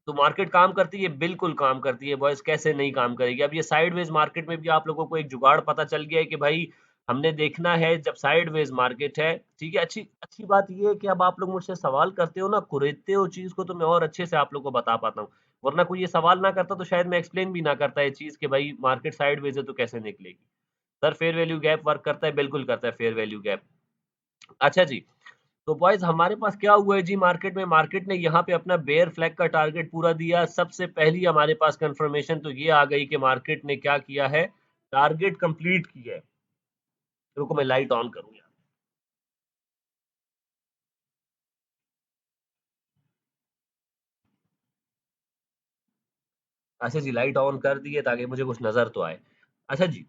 Speaker 1: तो मार्केट काम करती है, बिल्कुल काम करती है बॉयज, कैसे नहीं काम करेगी। अब ये साइडवेज मार्केट में भी आप लोगों को एक जुगाड़ पता चल गया है कि भाई हमने देखना है जब साइडवेज मार्केट है। ठीक है, अच्छी अच्छी बात ये है कि अब आप लोग मुझसे सवाल करते हो ना, कुरेदते हो चीज को, तो मैं और अच्छे से आप लोग को बता पाता हूँ। वरना कोई ये सवाल ना करता तो शायद मैं एक्सप्लेन भी ना करता ये चीज कि भाई मार्केट साइडवेज है तो कैसे निकलेगी। Sir fair value gap work करता है? बिल्कुल करता है फेयर वैल्यू गैप। अच्छा जी, तो बॉयज हमारे पास क्या हुआ है जी, मार्केट में मार्केट ने यहाँ पे अपना बेयर फ्लैग का टारगेट पूरा दिया। सबसे पहली हमारे पास कंफर्मेशन तो ये आ गई कि मार्केट ने क्या किया है, टारगेट कंप्लीट किया है। रुको मैं लाइट ऑन करूँ यार। अच्छा जी, लाइट ऑन कर दी है ताकि मुझे कुछ नजर तो आए। अच्छा जी,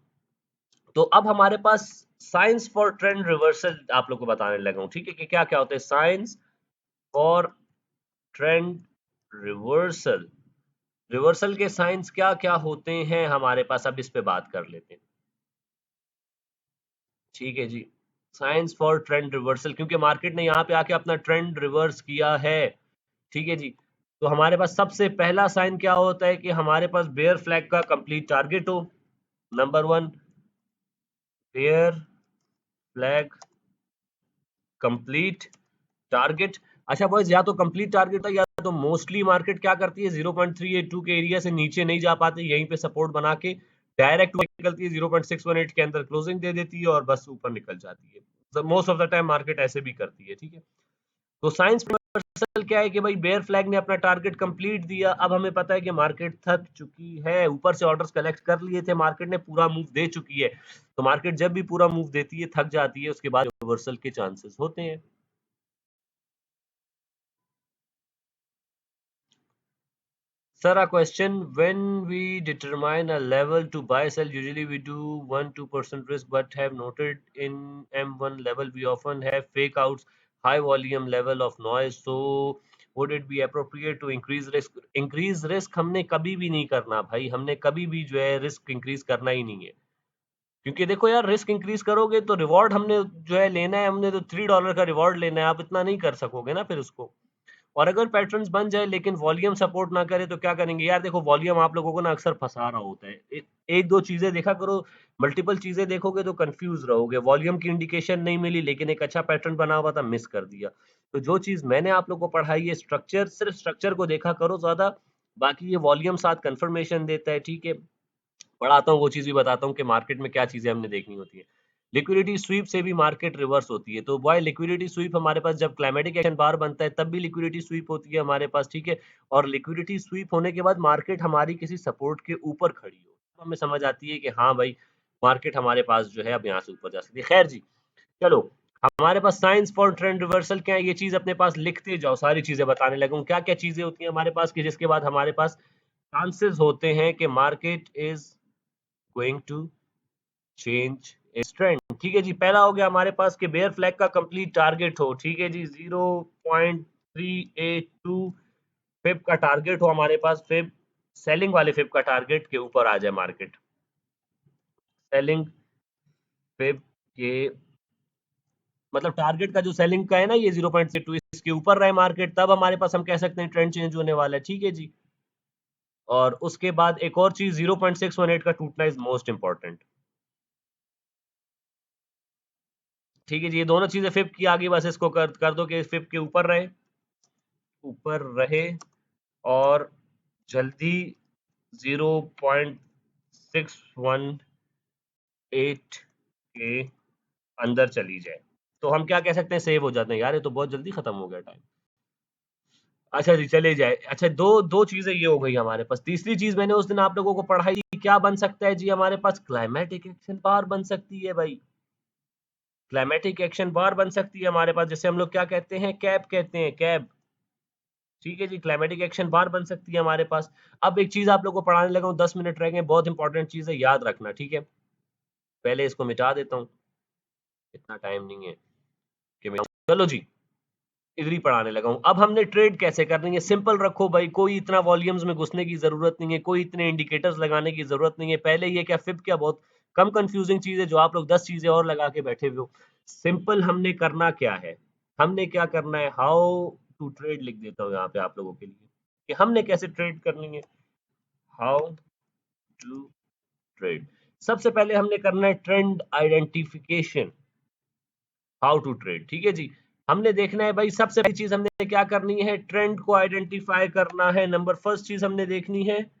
Speaker 1: तो अब हमारे पास साइंस फॉर ट्रेंड रिवर्सल आप लोग को बताने लगा हूँ। ठीक है, कि क्या क्या होता है science for trend reversal. Reversal के साइंस क्या क्या होते हैं हमारे पास, अब इस पे बात कर लेते हैं। ठीक है जी, साइंस फॉर ट्रेंड रिवर्सल, क्योंकि मार्केट ने यहाँ पे आके अपना ट्रेंड रिवर्स किया है। ठीक है जी, तो हमारे पास सबसे पहला साइन क्या होता है कि हमारे पास बेयर फ्लैग का कंप्लीट टारगेट हो। Number one, bear flag complete target. अच्छा बॉयज, या तो कंप्लीट टारगेट है या तो मोस्टली मार्केट क्या करती है, 0.382 के एरिया से नीचे नहीं जा पाती, यहीं पे सपोर्ट बना के डायरेक्ट निकलती है, 0.618 के अंदर क्लोजिंग दे देती है और बस ऊपर निकल जाती है। Most of the time market ऐसे भी करती है। ठीक है, तो साइंस रिवर्सल क्या है कि भाई बेयर फ्लैग ने अपना टारगेट कंप्लीट दिया, अब हमें पता है कि मार्केट थक चुकी है, ऊपर से ऑर्डर्स कलेक्ट कर लिए थे, मार्केट ने पूरा मूव दे चुकी है, तो मार्केट जब भी पूरा मूव देती है थक जाती है, उसके बाद रिवर्सल के चांसेस होते हैं। Sir, a question: when we determine a level to buy sell, usually we do 1-2% risk, but have noted in M1 level we often have fake outs, high volume level of noise. So would it be appropriate to increase risk? Increase risk हमने कभी भी नहीं करना भाई, हमने कभी भी जो है रिस्क इंक्रीज करना ही नहीं है, क्योंकि देखो यार रिस्क इंक्रीज करोगे तो रिवॉर्ड हमने जो है लेना है, हमने तो $3 का रिवॉर्ड लेना है, आप इतना नहीं कर सकोगे ना फिर उसको। और अगर पैटर्न्स बन जाए लेकिन वॉल्यूम सपोर्ट ना करे तो क्या करेंगे यार, देखो वॉल्यूम आप लोगों को ना अक्सर फंसा रहा होता है, एक दो चीजें देखा करो, मल्टीपल चीजें देखोगे तो कंफ्यूज रहोगे, वॉल्यूम की इंडिकेशन नहीं मिली लेकिन एक अच्छा पैटर्न बना हुआ था, मिस कर दिया। तो जो चीज मैंने आप लोगों को पढ़ाई है स्ट्रक्चर, सिर्फ स्ट्रक्चर को देखा करो ज्यादा, बाकी ये वॉल्यूम साथ कंफर्मेशन देता है, ठीक है। पढ़ाता हूँ वो चीज भी बताता हूँ कि मार्केट में क्या चीजें हमने देखनी होती है। लिक्विडिटी स्वीप से भी मार्केट रिवर्स होती है, तो बॉय लिक्विडिटी स्वीप हमारे पास जब क्लाइमेटिक एक्शन बार बनता है तब भी लिक्विडिटी स्वीप होती है हमारे पास, ठीक है। और लिक्विडिटी स्वीप होने के बाद मार्केट हमारी किसी सपोर्ट के ऊपर खड़ी हो, तो हमें समझ आती है कि हाँ भाई मार्केट हमारे पास जो है अब यहाँ से ऊपर जा सकती है। खैर जी, चलो हमारे पास साइंस फॉर ट्रेंड रिवर्सल क्या है, ये चीज अपने पास लिखते जाओ, सारी चीजें बताने लगूं क्या क्या चीजें होती हैं हमारे पास, कि जिसके बाद हमारे पास चांसेस होते हैं कि market is going to change its trend. ठीक है जी, पहला हो गया हमारे पास कि बेयर फ्लैग का कंप्लीट टारगेट हो, ठीक है जी, 0.382 फिब का टारगेट हो हमारे पास, फिब सेलिंग वाले फिब का टारगेट के ऊपर आ जाए मार्केट, सेलिंग फिब के मतलब टारगेट का जो सेलिंग का है ना ये 0.2 इसके ऊपर रहे मार्केट, तब हमारे पास हम कह सकते हैं ट्रेंड चेंज होने वाला है, ठीक है जी। और उसके बाद एक और चीज 0.618 का टूटना इज मोस्ट इंपॉर्टेंट, ठीक है जी। ये दोनों चीजें फिफ्थ की आगे बस इसको कर दो कि फिफ्थ के ऊपर रहे और जल्दी 0.618 के अंदर चली जाए, तो हम क्या कह सकते हैं, सेव हो जाते हैं। यार ये तो बहुत जल्दी खत्म हो गया टाइम। अच्छा जी चले जाए। अच्छा दो दो चीजें ये हो गई हमारे पास, तीसरी चीज मैंने उस दिन आप लोगों को पढ़ाई थी, क्या बन सकता है जी हमारे पास, क्लाइमेटिक एक्शन बार बन सकती है भाई, क्लाइमेटिक एक्शन बार बन सकती है हमारे पास, जैसे हम लोग क्या कहते हैं, कैप कहते हैं, कैप, ठीक है जी। क्लाइमेटिक एक्शन बार बन सकती है हमारे पास। अब एक चीज आप लोग को पढ़ाने लगा हूँ, 10 मिनट रह गए, बहुत इंपॉर्टेंट चीज है, याद रखना, ठीक है। पहले इसको मिटा देता हूँ, इतना टाइम नहीं है कि मैं, चलो जी इधर ही पढ़ाने लगा हूँ। अब हमने ट्रेड कैसे करनी है, सिंपल रखो भाई, कोई इतना वॉल्यूम्स में घुसने की जरूरत नहीं है, कोई इतने इंडिकेटर्स लगाने की जरूरत नहीं है। पहले ये क्या फिब क्या बहुत कम कंफ्यूजिंग चीज है जो आप लोग 10 चीजें और लगा के बैठे हुए हो। सिंपल हमने करना क्या है, हमने क्या करना है, हाउ टू ट्रेड लिख देता हूँ यहाँ पे आप लोगों के लिए कि हमने कैसे ट्रेड करनी है, हाउ टू ट्रेड। सबसे पहले हमने करना है trend identification, how to trade, ठीक है जी। हमने देखना है भाई, सबसे पहली चीज हमने क्या करनी है, ट्रेंड को आइडेंटिफाई करना है। नंबर फर्स्ट चीज हमने देखनी है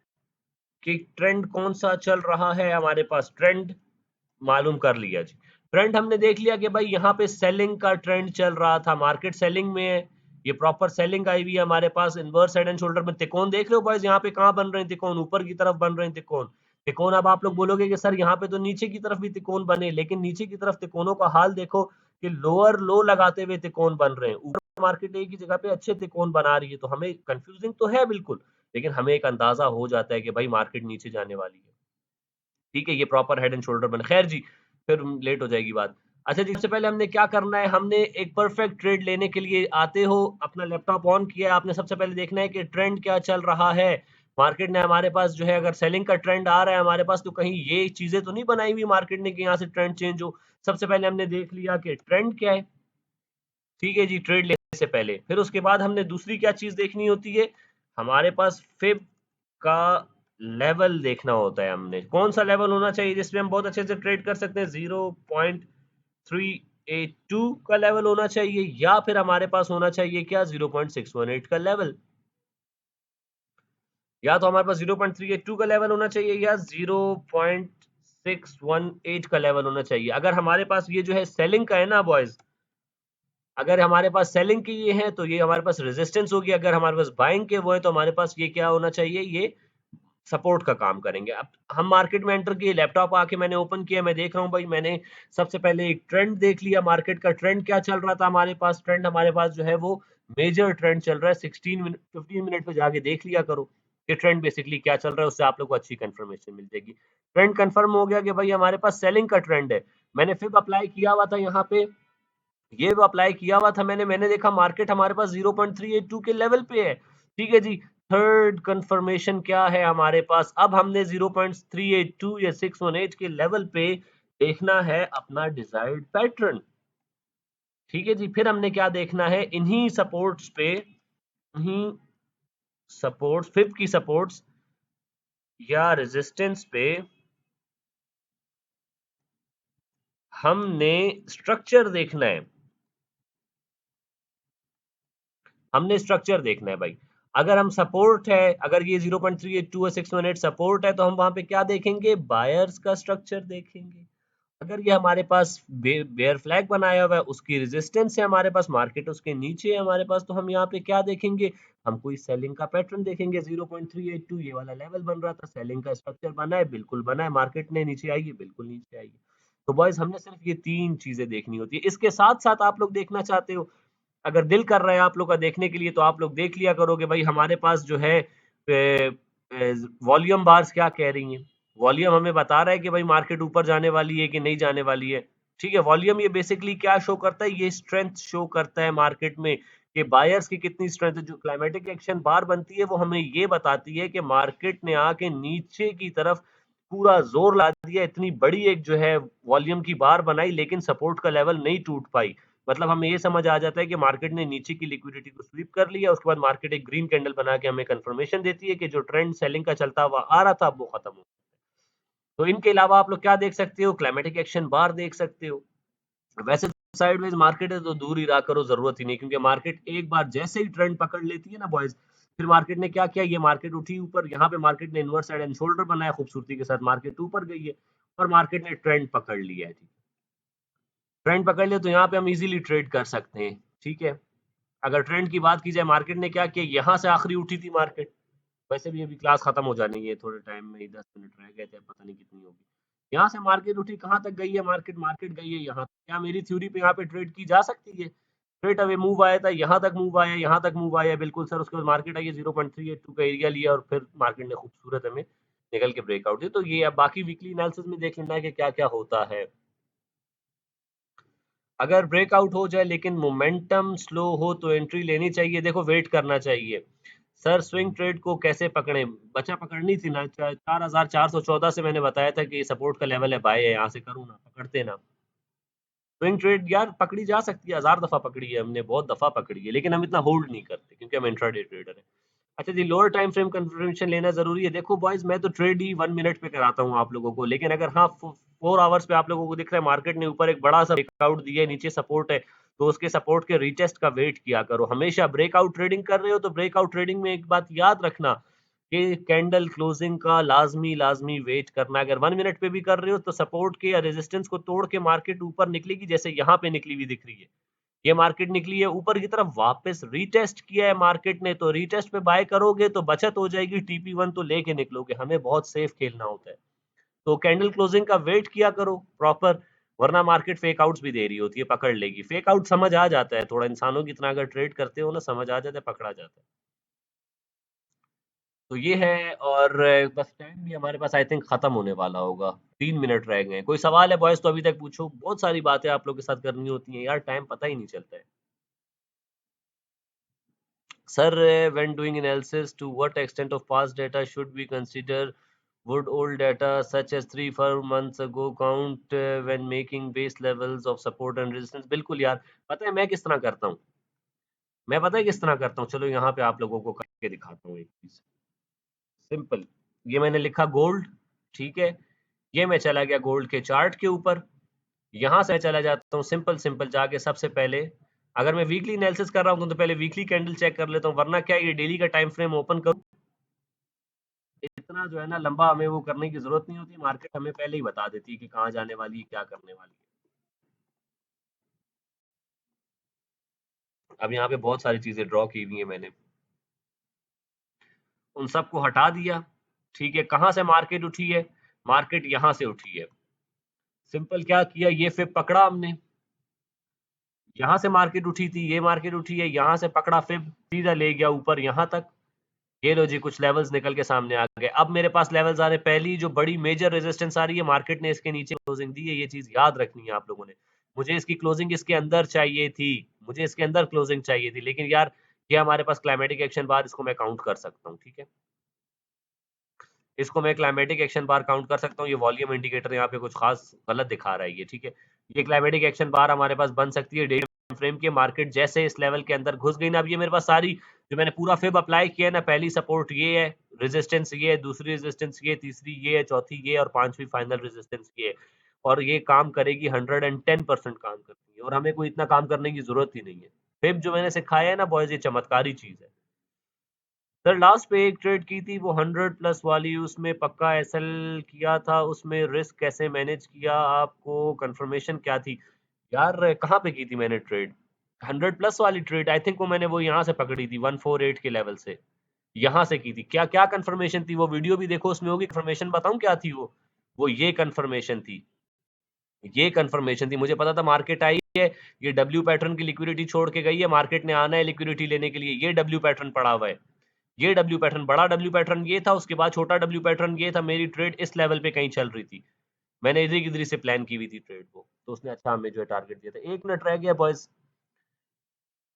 Speaker 1: कि ट्रेंड कौन सा चल रहा है हमारे पास, ट्रेंड मालूम कर लिया जी। ट्रेंड हमने देख लिया कि भाई यहाँ पे सेलिंग का ट्रेंड चल रहा था, मार्केट सेलिंग में है, ये प्रॉपर सेलिंग आई हुई है हमारे पास। इनवर्स हेड एंड शोल्डर में त्रिकोण देख रहे हो बॉयज, यहाँ पे कहाँ बन रहे हैं त्रिकोण, ऊपर की तरफ बन रहे हैं त्रिकोण। त्रिकोण अब आप लोग बोलोगे कि सर यहाँ पे तो नीचे की तरफ भी त्रिकोण बने, लेकिन नीचे की तरफ त्रिकोणों का हाल देखो कि लोअर लो लगाते हुए त्रिकोण बन रहे हैं, ऊपर मार्केट एक ही जगह पे अच्छे त्रिकोण बना रही है, तो हमें कंफ्यूजिंग तो है बिल्कुल, लेकिन हमें एक अंदाजा हो जाता है कि भाई मार्केट नीचे जाने वाली है, ठीक है। ये प्रॉपर हेड एंड शोल्डर बने, खैर जी फिर लेट हो जाएगी बात। अच्छा जी, सबसे पहले हमने क्या करना है, हमने एक परफेक्ट ट्रेड लेने के लिए आते हो, अपना लैपटॉप ऑन किया, आपने सबसे पहले देखना है कि ट्रेंड क्या चल रहा है। मार्केट ने हमारे पास जो है, अगर सेलिंग का ट्रेंड आ रहा है हमारे पास, तो कहीं ये चीजें तो नहीं बनाई हुई मार्केट ने कि यहाँ से ट्रेंड चेंज हो। सबसे पहले हमने देख लिया कि ट्रेंड क्या है, ठीक है जी, ट्रेड लेने से पहले। फिर उसके बाद हमने दूसरी क्या चीज देखनी होती है, हमारे पास फिब का लेवल देखना होता है। हमने कौन सा लेवल होना चाहिए जिसमें हम बहुत अच्छे से ट्रेड कर सकते हैं, 0.382 का लेवल होना चाहिए, या फिर हमारे पास होना चाहिए क्या, 0.618 का लेवल। या तो हमारे पास 0.382 का लेवल होना चाहिए या 0.618 का लेवल होना चाहिए। अगर हमारे पास ये जो है सेलिंग का है ना बॉयज, अगर हमारे पास सेलिंग की ये है तो ये हमारे पास रेजिस्टेंस होगी, अगर हमारे पास बाइंग के वो है तो हमारे पास ये क्या होना चाहिए, ये सपोर्ट का काम करेंगे। अब हम मार्केट में एंटर किए, लैपटॉप आके मैंने ओपन किया, मैं देख रहा हूँ भाई, मैंने सबसे पहले एक ट्रेंड देख लिया, मार्केट का ट्रेंड क्या चल रहा था हमारे पास, ट्रेंड हमारे पास जो है वो मेजर ट्रेंड चल रहा है। 16 मिनट 15 मिनट पे जाके देख लिया करो कि ट्रेंड बेसिकली क्या चल रहा है, उससे आप लोग को अच्छी कंफर्मेशन मिल जाएगी। ट्रेंड कंफर्म हो गया कि भाई हमारे पास सेलिंग का ट्रेंड है, मैंने फिर अप्लाई किया हुआ था यहाँ पे, ये अप्लाई किया हुआ था मैंने देखा मार्केट हमारे पास 0.382 के लेवल पे है, ठीक है जी। थर्ड कंफर्मेशन क्या है हमारे पास, अब हमने 0.382 या 618 के लेवल पे देखना है अपना डिजायर्ड पैटर्न, ठीक है जी। फिर हमने क्या देखना है, इन्हीं सपोर्ट्स पे, इन्हीं सपोर्ट्स, फिफ्थ की सपोर्ट्स या रेजिस्टेंस पे हमने स्ट्रक्चर देखना है, हमने स्ट्रक्चर देखना है भाई। अगर हम सपोर्ट है, अगर ये 0.382 और 618 सपोर्ट है तो हम वहां पे क्या देखेंगे, बायर्स का स्ट्रक्चर देखेंगे। अगर ये हमारे पास बेयर फ्लैग बनाया हुआ है, उसकी रेजिस्टेंस है हमारे पास, मार्केट उसके नीचे है हमारे पास, तो हम यहाँ पे क्या देखेंगे, हम कोई सेलिंग का पैटर्न देखेंगे। 0.382 ये वाला लेवल बन रहा था, सेलिंग का स्ट्रक्चर बना है, बिल्कुल बना है, मार्केट ने नीचे आई है, बिल्कुल नीचे आई है। तो बॉयज हमने सिर्फ ये तीन चीजें देखनी होती है। इसके साथ साथ आप लोग देखना चाहते हो, अगर दिल कर रहा है आप लोग का देखने के लिए, तो आप लोग देख लिया करोगे भाई हमारे पास जो है वॉल्यूम बार्स क्या कह रही हैं। वॉल्यूम हमें बता रहा है कि भाई मार्केट ऊपर जाने वाली है कि नहीं जाने वाली है, ठीक है। वॉल्यूम ये बेसिकली क्या शो करता है, ये स्ट्रेंथ शो करता है मार्केट में कि बायर्स की कितनी स्ट्रेंथ है। जो क्लाइमेटिक एक्शन बार बनती है वो हमें ये बताती है कि मार्केट ने आके नीचे की तरफ पूरा जोर ला दिया, इतनी बड़ी एक जो है वॉल्यूम की बार बनाई, लेकिन सपोर्ट का लेवल नहीं टूट पाई। मतलब हमें ये समझ आ जाता है कि मार्केट ने नीचे की लिक्विडिटी को स्वीप कर लिया, उसके बाद मार्केट एक ग्रीन कैंडल बना के हमें कंफर्मेशन देती है कि जो ट्रेंड सेलिंग का चलता हुआ आ रहा था वो खत्म हो। तो इनके अलावा आप लोग क्या देख सकते हो, क्लाइमेटिक एक्शन बार देख सकते हो। वैसे साइडवेज मार्केट है तो दूर ही रहा करो, जरूरत ही नहीं, क्योंकि मार्केट एक बार जैसे ही ट्रेंड पकड़ लेती है ना बॉयज, फिर मार्केट ने क्या किया, ये मार्केट उठी ऊपर, यहाँ पे मार्केट ने इनवर्स साइड एंड शोल्डर बनाया खूबसूरती के साथ, मार्केट ऊपर गई है और मार्केट ने ट्रेंड पकड़ लिया है। ट्रेंड पकड़ लिया तो यहाँ पे हम इजीली ट्रेड कर सकते हैं, ठीक है। अगर ट्रेंड की बात की जाए, मार्केट ने क्या किया, यहाँ से आखिरी उठी थी मार्केट, वैसे भी अभी क्लास खत्म हो जानी है, थोड़े टाइम में ही 10 मिनट रह गए थे, पता नहीं कितनी होगी। यहाँ से मार्केट उठी, कहाँ तक गई है मार्केट, मार्केट गई है यहाँ। क्या मेरी थ्योरी पे यहाँ पे ट्रेड की जा सकती है, स्ट्रेट अवे मूव आया था, यहाँ तक मूव आया, यहाँ तक मूव आया, बिल्कुल सर। उसके बाद मार्केट आई है, 0.382 का एरिया लिया और फिर मार्केट ने खूबसूरत हमें निकल के ब्रेकआउट दी। तो ये अब बाकी वीकली एनालिसिस में देख लेना है कि क्या क्या होता है। अगर ब्रेकआउट हो जाए लेकिन मोमेंटम स्लो हो तो एंट्री लेनी चाहिए, देखो वेट करना चाहिए। सर स्विंग ट्रेड को कैसे पकड़े, बचा पकड़नी थी ना, 4414 से मैंने बताया था कि ये सपोर्ट का लेवल है, बाय है, यहाँ से करूँ ना, पकड़ते ना। स्विंग ट्रेड यार पकड़ी जा सकती है, 1000 दफा पकड़ी है हमने, बहुत दफा पकड़ी है, लेकिन हम इतना होल्ड नहीं करते क्योंकि हम इंट्राडे ट्रेडर है। अच्छा जी, लोअर टाइम फ्रेम कंफर्मेशन लेना जरूरी है। देखो बॉयज, मैं तो ट्रेड ही 1 मिनट पे कराता हूँ आप लोगों को, लेकिन अगर हाँ 4 आवर्स पे आप लोगों को दिख रहा है मार्केट ने ऊपर एक बड़ा सा ब्रेकआउट दिया है, नीचे सपोर्ट है, तो उसके सपोर्ट के रीटेस्ट का वेट किया करो। हमेशा ब्रेकआउट ट्रेडिंग कर रहे हो तो ब्रेकआउट ट्रेडिंग में एक बात याद रखना कि कैंडल क्लोजिंग का लाजमी लाजमी वेट करना। अगर 1 मिनट पे भी कर रहे हो तो सपोर्ट के या रेजिस्टेंस को तोड़ के मार्केट ऊपर निकलेगी, जैसे यहाँ पे निकली हुई दिख रही है, ये मार्केट निकली है ऊपर की तरफ, वापस रीटेस्ट किया है मार्केट ने, तो रीटेस्ट पे बाय करोगे तो बचत हो जाएगी, TP1 तो लेके निकलोगे। हमें बहुत सेफ खेलना होता है, तो कैंडल क्लोजिंग का वेट किया करो प्रॉपर, वरना मार्केट फेक आउट्स भी दे रही होती है, पकड़ लेगी। फेक आउट समझ आ जाता है, थोड़ा इंसानों की तरह अगर ट्रेड करते हो ना, समझ आ जाता है, पकड़ा जाता है। तो ये है, और बस टाइम भी हमारे पास आई थिंक खत्म होने वाला होगा, 3 मिनट रह गए हैं। कोई सवाल है बॉयज तो अभी तक पूछो, बहुत सारी बातें आप लोग के साथ करनी होती हैं यार, टाइम पता ही नहीं चलता है। Sir, when doing analysis, to what extent of past data should we consider? Would old data such as 3-4 months ago count when making base levels of support and resistance? बिल्कुल यार, पता है मैं किस तरह करता हूँ, मैं पता है किस तरह करता हूँ, चलो यहाँ पे आप लोगों को करके दिखाता हूँ एक चीज सिंपल। ये मैंने लिखा गोल्ड, ठीक है, ये मैं चला गया गोल्ड के चार्ट के ऊपर, यहाँ से चला जाता हूँ सिंपल सिंपल जाके सबसे पहले, अगर मैं वीकली एनालिसिस कर रहा हूँ तो पहले वीकली कैंडल चेक कर लेता हूँ, वरना क्या ये डेली का टाइम फ्रेम ओपन करूँ, इतना जो है ना लंबा हमें वो करने की जरूरत नहीं होती, मार्केट हमें पहले ही बता देती है कि कहाँ जाने वाली है, क्या करने वाली है। अब यहाँ पे बहुत सारी चीजें ड्रॉ की हुई है मैंने, उन सबको हटा दिया। ठीक है, कहाँ से मार्केट उठी है? मार्केट यहाँ से उठी है। सिंपल क्या किया, ये फिर पकड़ा हमने, यहाँ से मार्केट उठी थी, ये मार्केट उठी है, यहाँ से पकड़ा फिर सीधा ले गया ऊपर यहाँ तक। ये लो जी, कुछ लेवल्स निकल के सामने आ गए। अब मेरे पास लेवल्स आ रहे हैं। पहली जो बड़ी मेजर रेजिस्टेंस आ रही है, मार्केट ने इसके नीचे क्लोजिंग दी है, ये चीज याद रखनी है आप लोगों ने। मुझे इसकी क्लोजिंग इसके अंदर चाहिए थी, मुझे इसके अंदर क्लोजिंग चाहिए थी, लेकिन यार ये हमारे पास क्लाइमेटिक एक्शन बार, इसको मैं काउंट कर सकता हूँ। ठीक है, इसको मैं क्लाइमेटिक एक्शन बार काउंट कर सकता हूँ। ये वॉल्यूम इंडिकेटर यहाँ पे कुछ खास गलत दिखा रहा है ये। ठीक है, ये क्लाइमेटिक एक्शन बार हमारे पास बन सकती है डे फ्रेम के। मार्केट जैसे इस लेवल के अंदर घुस गई ना, अब ये मेरे पास सारी जो मैंने पूरा फिब अप्लाई किया है ना, पहली सपोर्ट ये है, रेजिस्टेंस ये है, दूसरी रेजिस्टेंस ये, तीसरी ये है, चौथी ये, और पांचवी फाइनल रेजिस्टेंस ये है। और ये काम करेगी, 110% काम करती है, और हमें कोई इतना काम करने की जरूरत ही नहीं है। फिब जो मैंने सिखाया है ना बॉयज, ये चमत्कारी चीज है। सर लास्ट पे एक ट्रेड की थी वो 100 प्लस वाली, उसमें पक्का एसएल किया था, उसमें रिस्क कैसे मैनेज किया, आपको कंफर्मेशन क्या थी? यार कहाँ पे की थी मैंने ट्रेड? 100 प्लस वाली ट्रेड, आई थिंक वो मैंने वो यहाँ से पकड़ी थी 148 के लेवल से, यहाँ से की थी। क्या क्या कंफर्मेशन थी? वो वीडियो भी देखो, उसमें होगी। कंफर्मेशन बताऊं क्या थी? वो ये कंफर्मेशन थी, ये कंफर्मेशन थी। मुझे पता था मार्केट आई है, ये डब्ल्यू पैटर्न की लिक्विडिटी छोड़ के गई है, मार्केट ने आना है लिक्विडिटी लेने के लिए। ये डब्ल्यू पैटर्न पड़ा हुआ है, ये डब्ल्यू पैटर्न, बड़ा डब्ल्यू पैटर्न ये था, उसके बाद छोटा डब्ल्यू पैटर्न ये था। मेरी ट्रेड इस लेवल पे कहीं चल रही थी, मैंने इधर किधर से प्लान की हुई थी ट्रेड को, तो उसने अच्छा हमें जो है टारगेट दिया था। 1 मिनट रह गया बॉयज।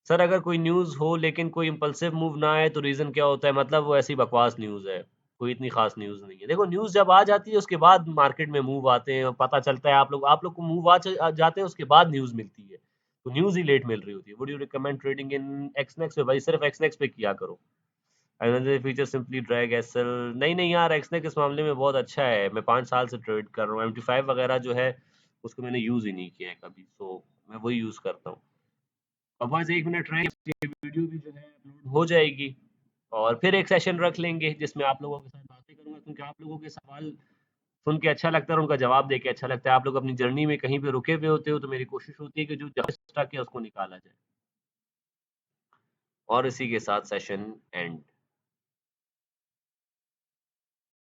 Speaker 1: सर अगर कोई न्यूज़ हो लेकिन कोई इम्पल्सिव मूव ना आए तो रीज़न क्या होता है? मतलब वो ऐसी बकवास न्यूज़ है, कोई इतनी खास न्यूज़ नहीं है। देखो न्यूज़ जब आ जाती है उसके बाद मार्केट में मूव आते हैं, पता चलता है। आप लोग को मूव आ जाते हैं, उसके बाद न्यूज़ मिलती है, तो न्यूज़ ही लेट मिल रही होती है। Would you recommend trading in Exness पे? भाई सिर्फ एक्सनेक्स पे किया करो। Energy feature simply drag SL, नहीं नहीं यार, एक्सनेक्स इस मामले में बहुत अच्छा है। मैं 5 साल से ट्रेड कर रहा हूँ। MT5 वगैरह जो है उसको मैंने यूज़ ही नहीं किया है कभी, तो मैं वही यूज़ करता हूँ। अब बस 1 मिनट रह गया, ये वीडियो भी जो है अपलोड हो जाएगी, और फिर एक सेशन रख लेंगे जिसमें आप लोगों के साथ बातें करूंगा, क्योंकि आप लोगों के सवाल सुन के अच्छा लगता है और उनका जवाब दे के अच्छा लगता है। आप लोग अपनी जर्नी में कहीं पे रुके हुए होते हो, तो मेरी कोशिश होती है कि जो जहाँ स्टक है उसको निकाला जाए। और इसी के साथ सेशन एंड।